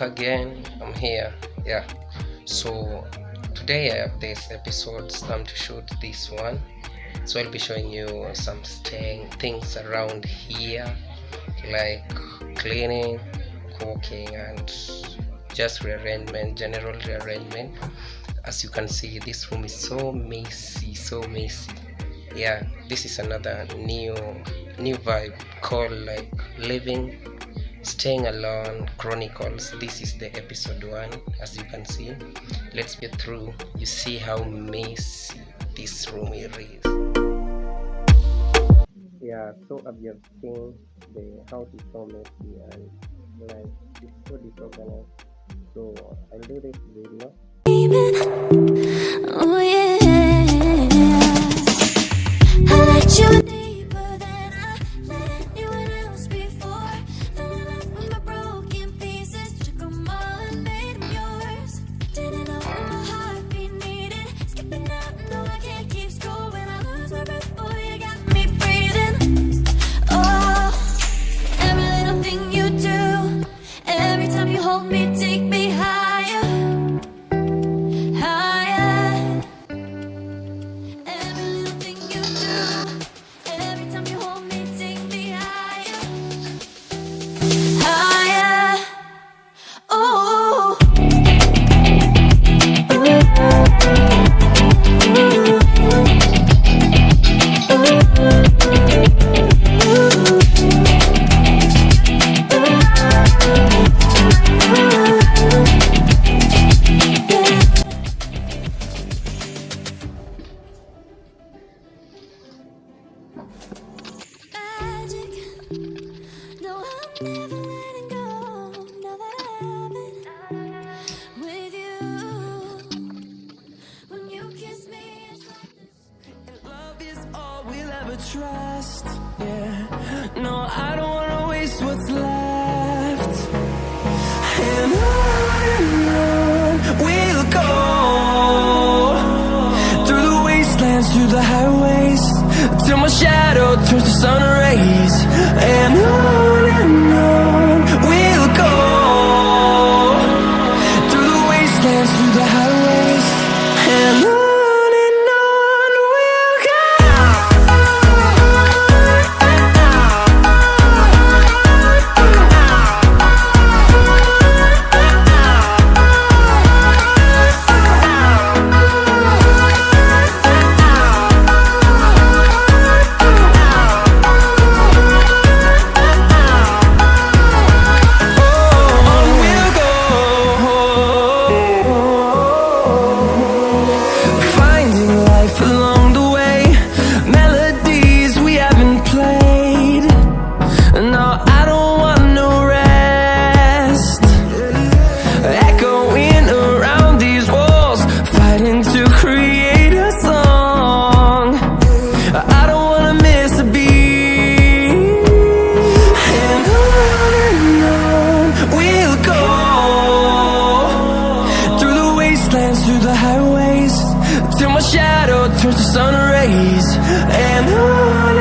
again. I'm here. Yeah. So today I have this episode to shoot this one. So I'll be showing you some things around here, like cleaning, cooking, and just rearrangement, general rearrangement. As you can see, this room is so messy, yeah. This is another new vibe called like living, staying alone chronicles. This is the episode 1. As you can see, let's get through. You see how messy this room is. Yeah, so as you have seen, the house is so messy and like it's so disorganized. So I'll do this video. Oh yeah, I let you deeper than I let anyone else before. Fell in love with my broken pieces, took them all and made them yours. Didn't know what my heartbeat needed, skipping out, no I can't keep score. When I lose my breath, boy, you got me breathing. Oh, every little thing you do, every time you hold me, take me higher. No, I'm never letting go. Now that I have it with you, when you kiss me, it's like this. And love is all we'll ever trust. Yeah, no, I don't wanna waste what's left. And on we'll go, through the wastelands, through the highways, till my shadow turns to sun rays. And on we'll go, through the wastelands, through the highways, and on we'll go. Through the highways, till my shadow turns to sun rays. And on